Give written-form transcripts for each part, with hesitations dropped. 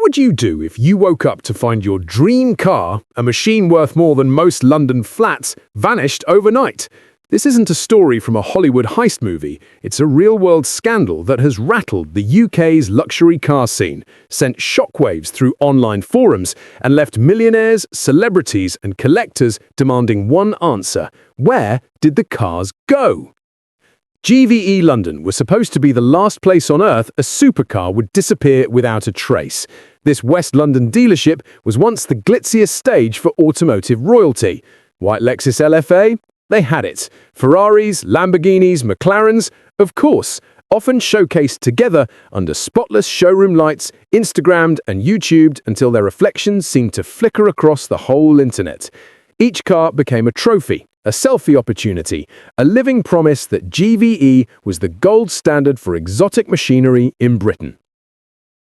What would you do if you woke up to find your dream car, a machine worth more than most London flats, vanished overnight? This isn't a story from a Hollywood heist movie. It's a real-world scandal that has rattled the UK's luxury car scene, sent shockwaves through online forums, and left millionaires, celebrities, and collectors demanding one answer: where did the cars go? GVE London was supposed to be the last place on Earth a supercar would disappear without a trace. This West London dealership was once the glitziest stage for automotive royalty. White Lexus LFA? They had it. Ferraris, Lamborghinis, McLarens, of course, often showcased together under spotless showroom lights, Instagrammed and YouTubed until their reflections seemed to flicker across the whole internet. Each car became a trophy, a selfie opportunity, a living promise that GVE was the gold standard for exotic machinery in Britain.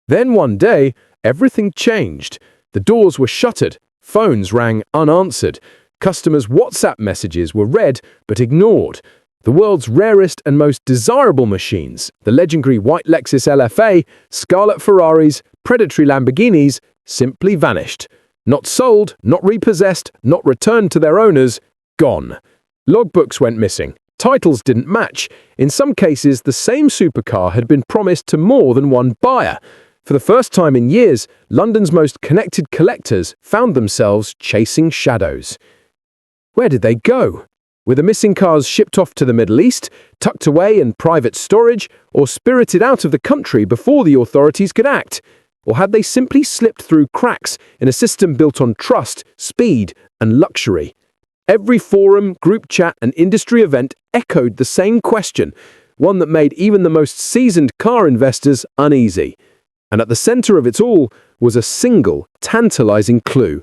Then one day, everything changed. The doors were shuttered, phones rang unanswered, customers' WhatsApp messages were read but ignored. The world's rarest and most desirable machines, the legendary white Lexus LFA, scarlet Ferraris, predatory Lamborghinis, simply vanished. Not sold, not repossessed, not returned to their owners, gone. Logbooks went missing. Titles didn't match. In some cases, the same supercar had been promised to more than one buyer. For the first time in years, London's most connected collectors found themselves chasing shadows. Where did they go? Were the missing cars shipped off to the Middle East, tucked away in private storage, or spirited out of the country before the authorities could act? Or had they simply slipped through cracks in a system built on trust, speed, and luxury? Every forum, group chat, and industry event echoed the same question, one that made even the most seasoned car investors uneasy. And at the center of it all was a single, tantalizing clue: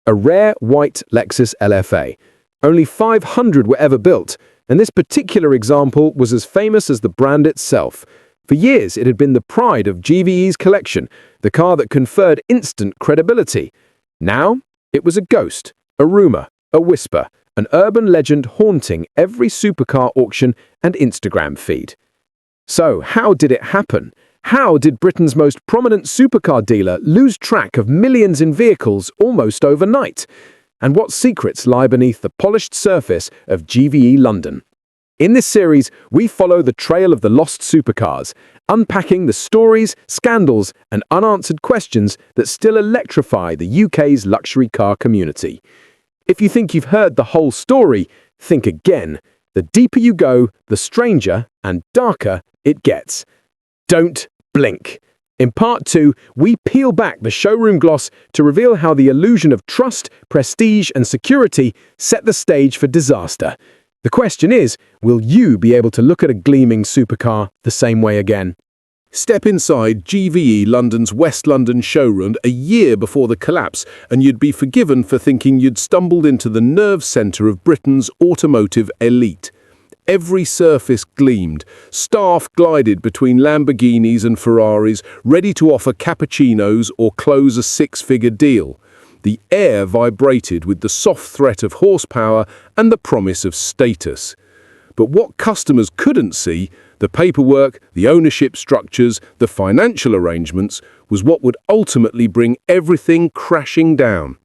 a rare white Lexus LFA. Only 500 were ever built, and this particular example was as famous as the brand itself. For years, it had been the pride of GVE's collection, the car that conferred instant credibility. Now, it was a ghost, a rumor, a whisper, an urban legend haunting every supercar auction and Instagram feed. So, how did it happen? How did Britain's most prominent supercar dealer lose track of millions in vehicles almost overnight? And what secrets lie beneath the polished surface of GVE London? In this series, we follow the trail of the lost supercars, unpacking the stories, scandals, and unanswered questions that still electrify the UK's luxury car community. If you think you've heard the whole story, think again. The deeper you go, the stranger and darker it gets. Don't blink. In Part 2, we peel back the showroom gloss to reveal how the illusion of trust, prestige, and security set the stage for disaster. The question is, will you be able to look at a gleaming supercar the same way again? Step inside GVE London's West London showroom a year before the collapse, and you'd be forgiven for thinking you'd stumbled into the nerve centre of Britain's automotive elite. Every surface gleamed. Staff glided between Lamborghinis and Ferraris, ready to offer cappuccinos or close a six-figure deal. The air vibrated with the soft threat of horsepower and the promise of status. But what customers couldn't see, the paperwork, the ownership structures, the financial arrangements, was what would ultimately bring everything crashing down.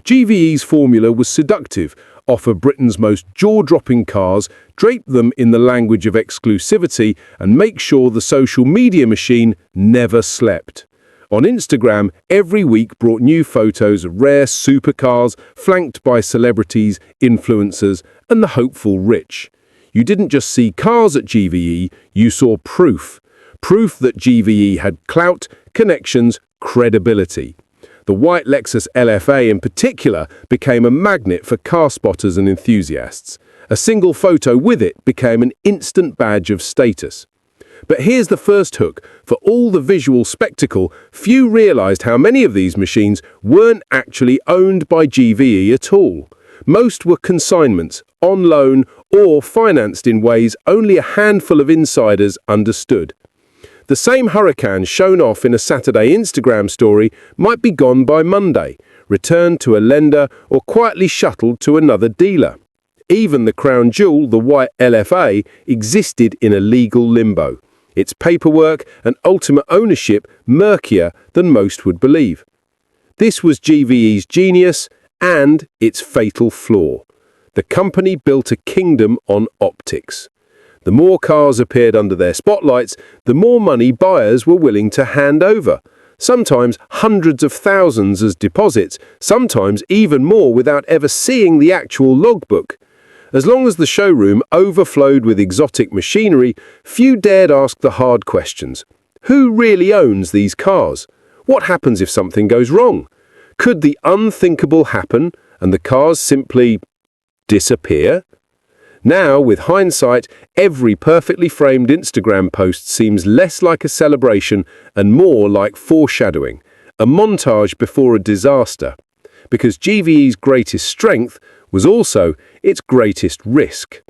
GVE's formula was seductive: offer Britain's most jaw-dropping cars, drape them in the language of exclusivity, and make sure the social media machine never slept. On Instagram, every week brought new photos of rare supercars, flanked by celebrities, influencers, and the hopeful rich. You didn't just see cars at GVE, you saw proof. Proof that GVE had clout, connections, credibility. The white Lexus LFA in particular became a magnet for car spotters and enthusiasts. A single photo with it became an instant badge of status. But here's the first hook. For all the visual spectacle, few realized how many of these machines weren't actually owned by GVE at all. Most were consignments, on loan, or financed in ways only a handful of insiders understood. The same Huracan shown off in a Saturday Instagram story might be gone by Monday, returned to a lender, or quietly shuttled to another dealer. Even the crown jewel, the white LFA, existed in a legal limbo. its paperwork and ultimate ownership murkier than most would believe. This was GVE's genius and its fatal flaw. The company built a kingdom on optics. The more cars appeared under their spotlights, the more money buyers were willing to hand over. Sometimes hundreds of thousands as deposits, sometimes even more without ever seeing the actual logbook. As long as the showroom overflowed with exotic machinery, few dared ask the hard questions. Who really owns these cars? What happens if something goes wrong? Could the unthinkable happen and the cars simply disappear? Now, with hindsight, every perfectly framed Instagram post seems less like a celebration and more like foreshadowing, a montage before a disaster. Because GVE's greatest strength was also its greatest risk.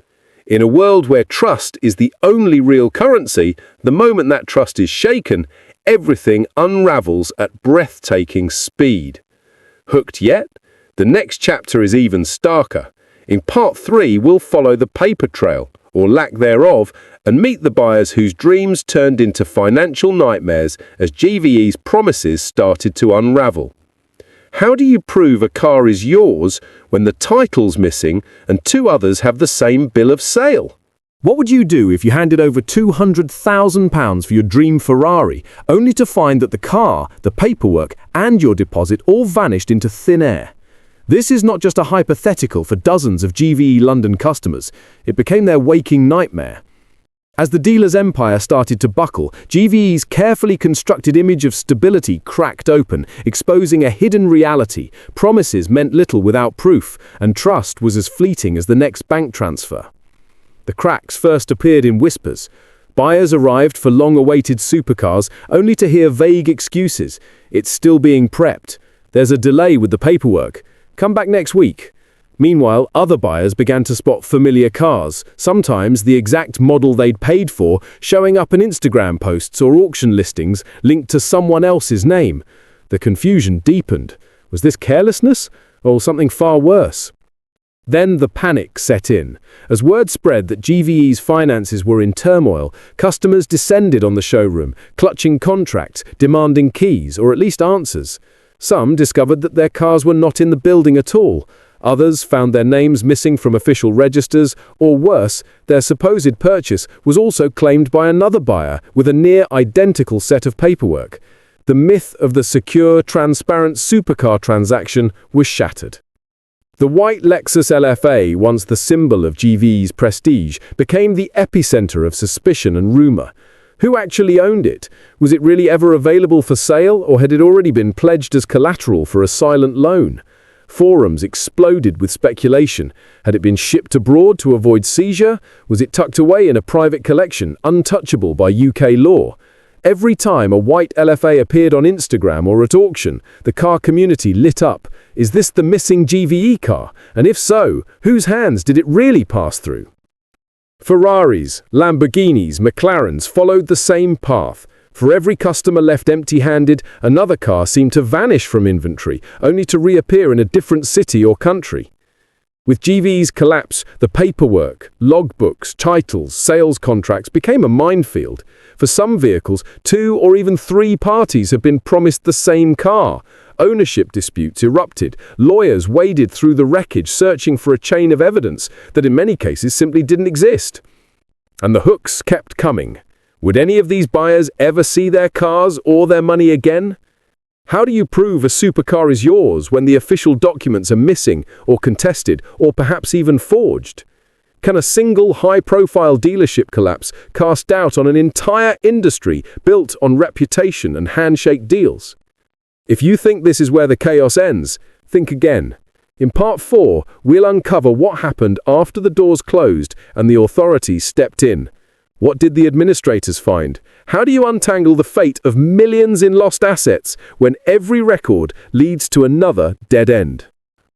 In a world where trust is the only real currency, the moment that trust is shaken, everything unravels at breathtaking speed. Hooked yet? The next chapter is even starker. In part 3, we'll follow the paper trail, or lack thereof, and meet the buyers whose dreams turned into financial nightmares as GVE's promises started to unravel. How do you prove a car is yours when the title's missing and two others have the same bill of sale? What would you do if you handed over £200,000 for your dream Ferrari, only to find that the car, the paperwork, and your deposit all vanished into thin air? This is not just a hypothetical for dozens of GVE London customers. It became their waking nightmare. As the dealer's empire started to buckle, GVE's carefully constructed image of stability cracked open, exposing a hidden reality. Promises meant little without proof, and trust was as fleeting as the next bank transfer. The cracks first appeared in whispers. Buyers arrived for long-awaited supercars, only to hear vague excuses. It's still being prepped. There's a delay with the paperwork. Come back next week. Meanwhile, other buyers began to spot familiar cars, sometimes the exact model they'd paid for, showing up in Instagram posts or auction listings linked to someone else's name. The confusion deepened. Was this carelessness, or something far worse? Then the panic set in. As word spread that GVE's finances were in turmoil, customers descended on the showroom, clutching contracts, demanding keys, or at least answers. Some discovered that their cars were not in the building at all. Others found their names missing from official registers, or worse, their supposed purchase was also claimed by another buyer with a near-identical set of paperwork. The myth of the secure, transparent supercar transaction was shattered. The white Lexus LFA, once the symbol of GVE's prestige, became the epicenter of suspicion and rumor. Who actually owned it? Was it really ever available for sale, or had it already been pledged as collateral for a silent loan? Forums exploded with speculation. Had it been shipped abroad to avoid seizure? Was it tucked away in a private collection, untouchable by UK law? Every time a white LFA appeared on Instagram or at auction, the car community lit up. Is this the missing GVE car? And if so, whose hands did it really pass through? Ferraris, Lamborghinis, McLarens followed the same path. For every customer left empty-handed, another car seemed to vanish from inventory, only to reappear in a different city or country. With GVE's collapse, the paperwork, logbooks, titles, sales contracts became a minefield. For some vehicles, 2 or even 3 parties have been promised the same car. Ownership disputes erupted. Lawyers waded through the wreckage searching for a chain of evidence that in many cases simply didn't exist. And the hooks kept coming. Would any of these buyers ever see their cars or their money again? How do you prove a supercar is yours when the official documents are missing or contested or perhaps even forged? Can a single high-profile dealership collapse cast doubt on an entire industry built on reputation and handshake deals? If you think this is where the chaos ends, think again. In part 4, we'll uncover what happened after the doors closed and the authorities stepped in. What did the administrators find? How do you untangle the fate of millions in lost assets when every record leads to another dead end?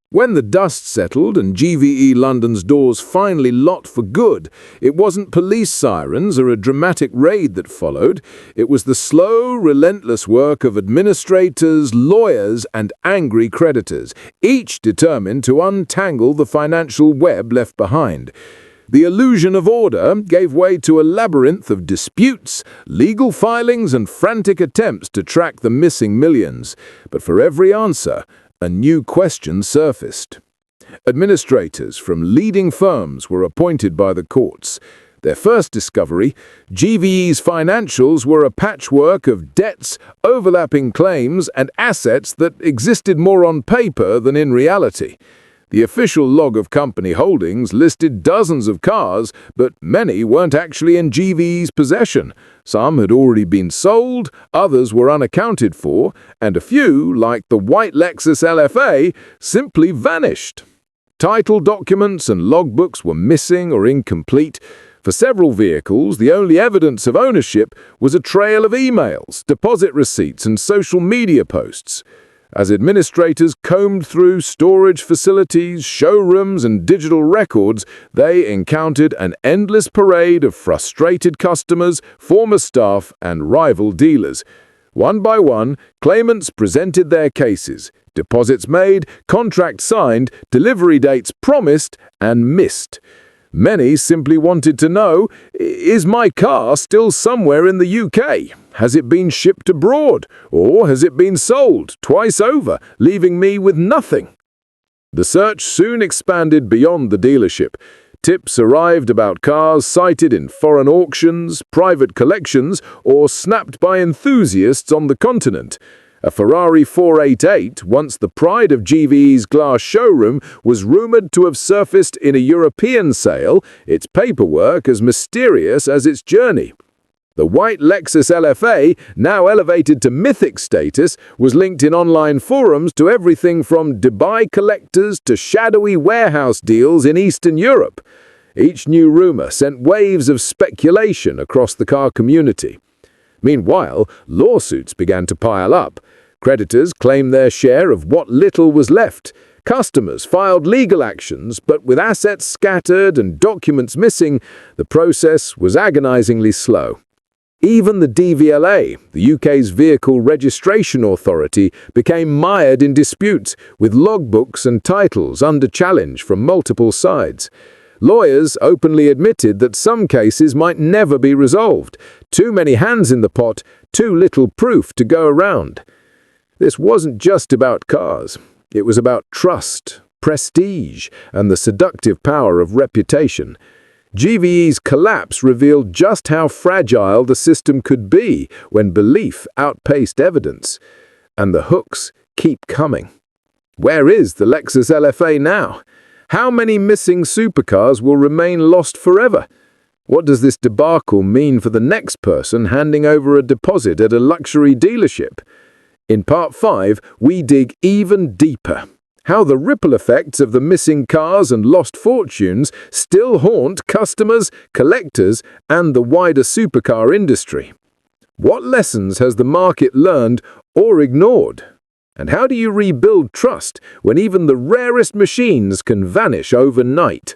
When the dust settled and GVE London's doors finally locked for good, it wasn't police sirens or a dramatic raid that followed. It was the slow, relentless work of administrators, lawyers, and angry creditors, each determined to untangle the financial web left behind. The illusion of order gave way to a labyrinth of disputes, legal filings, and frantic attempts to track the missing millions. But for every answer, a new question surfaced. Administrators from leading firms were appointed by the courts. Their first discovery, GVE's financials were a patchwork of debts, overlapping claims, and assets that existed more on paper than in reality. The official log of company holdings listed dozens of cars, but many weren't actually in GVE's possession. Some had already been sold, others were unaccounted for, and a few, like the white Lexus LFA, simply vanished. Title documents and logbooks were missing or incomplete. For several vehicles, the only evidence of ownership was a trail of emails, deposit receipts, and social media posts. As administrators combed through storage facilities, showrooms, and digital records, they encountered an endless parade of frustrated customers, former staff, and rival dealers. One by one, claimants presented their cases. Deposits made, contracts signed, delivery dates promised and missed. Many simply wanted to know, is my car still somewhere in the UK? Has it been shipped abroad? Or has it been sold twice over, leaving me with nothing? The search soon expanded beyond the dealership. Tips arrived about cars sighted in foreign auctions, private collections, or snapped by enthusiasts on the continent. A Ferrari 488, once the pride of GVE's glass showroom, was rumored to have surfaced in a European sale, its paperwork as mysterious as its journey. The white Lexus LFA, now elevated to mythic status, was linked in online forums to everything from Dubai collectors to shadowy warehouse deals in Eastern Europe. Each new rumor sent waves of speculation across the car community. Meanwhile, lawsuits began to pile up. Creditors claimed their share of what little was left. Customers filed legal actions, but with assets scattered and documents missing, the process was agonizingly slow. Even the DVLA, the UK's Vehicle Registration Authority, became mired in disputes, with logbooks and titles under challenge from multiple sides. Lawyers openly admitted that some cases might never be resolved. Too many hands in the pot, too little proof to go around. This wasn't just about cars. It was about trust, prestige, and the seductive power of reputation. GVE's collapse revealed just how fragile the system could be when belief outpaced evidence. And the hooks keep coming. Where is the Lexus LFA now? How many missing supercars will remain lost forever? What does this debacle mean for the next person handing over a deposit at a luxury dealership? In Part 5, we dig even deeper. How the ripple effects of the missing cars and lost fortunes still haunt customers, collectors, and the wider supercar industry. What lessons has the market learned or ignored? And how do you rebuild trust when even the rarest machines can vanish overnight?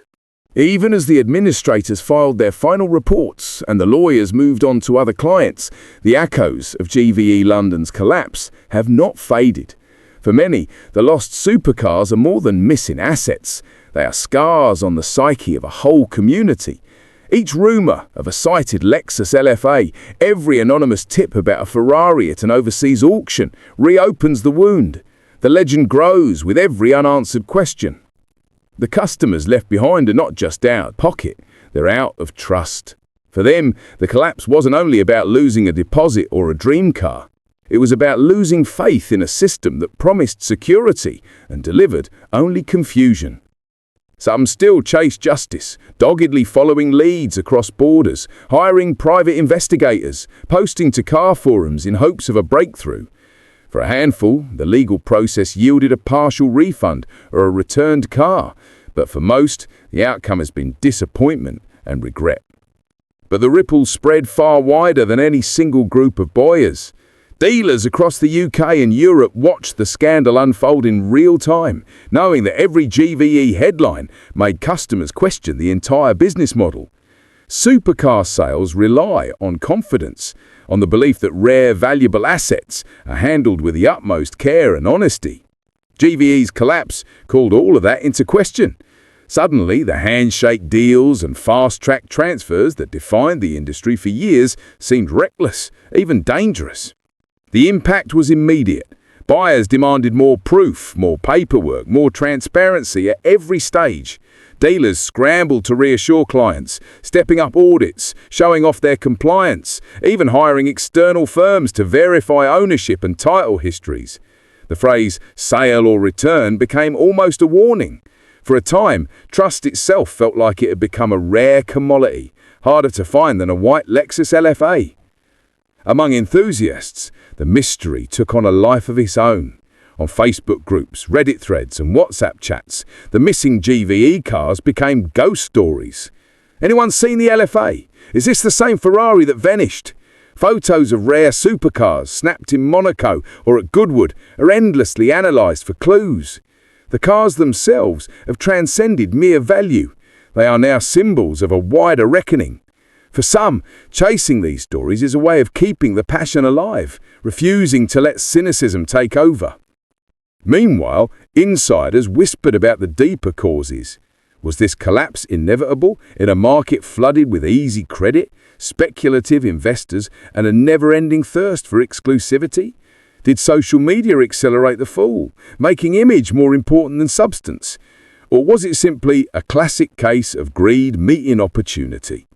Even as the administrators filed their final reports and the lawyers moved on to other clients, the echoes of GVE London's collapse have not faded. For many, the lost supercars are more than missing assets. They are scars on the psyche of a whole community. Each rumour of a sighted Lexus LFA, every anonymous tip about a Ferrari at an overseas auction, reopens the wound. The legend grows with every unanswered question. The customers left behind are not just out of pocket, they're out of trust. For them, the collapse wasn't only about losing a deposit or a dream car. It was about losing faith in a system that promised security and delivered only confusion. Some still chase justice, doggedly following leads across borders, hiring private investigators, posting to car forums in hopes of a breakthrough. For a handful, the legal process yielded a partial refund or a returned car, but for most, the outcome has been disappointment and regret. But the ripples spread far wider than any single group of buyers. Dealers across the UK and Europe watched the scandal unfold in real time, knowing that every GVE headline made customers question the entire business model. Supercar sales rely on confidence, on the belief that rare, valuable assets are handled with the utmost care and honesty. GVE's collapse called all of that into question. Suddenly, the handshake deals and fast-track transfers that defined the industry for years seemed reckless, even dangerous. The impact was immediate. Buyers demanded more proof, more paperwork, more transparency at every stage. Dealers scrambled to reassure clients, stepping up audits, showing off their compliance, even hiring external firms to verify ownership and title histories. The phrase sale or return became almost a warning. For a time, trust itself felt like it had become a rare commodity, harder to find than a white Lexus LFA. Among enthusiasts, the mystery took on a life of its own. On Facebook groups, Reddit threads and WhatsApp chats, the missing GVE cars became ghost stories. Anyone seen the LFA? Is this the same Ferrari that vanished? Photos of rare supercars snapped in Monaco or at Goodwood are endlessly analysed for clues. The cars themselves have transcended mere value. They are now symbols of a wider reckoning. For some, chasing these stories is a way of keeping the passion alive, refusing to let cynicism take over. Meanwhile, insiders whispered about the deeper causes. Was this collapse inevitable in a market flooded with easy credit, speculative investors, and a never-ending thirst for exclusivity? Did social media accelerate the fall, making image more important than substance? Or was it simply a classic case of greed meeting opportunity?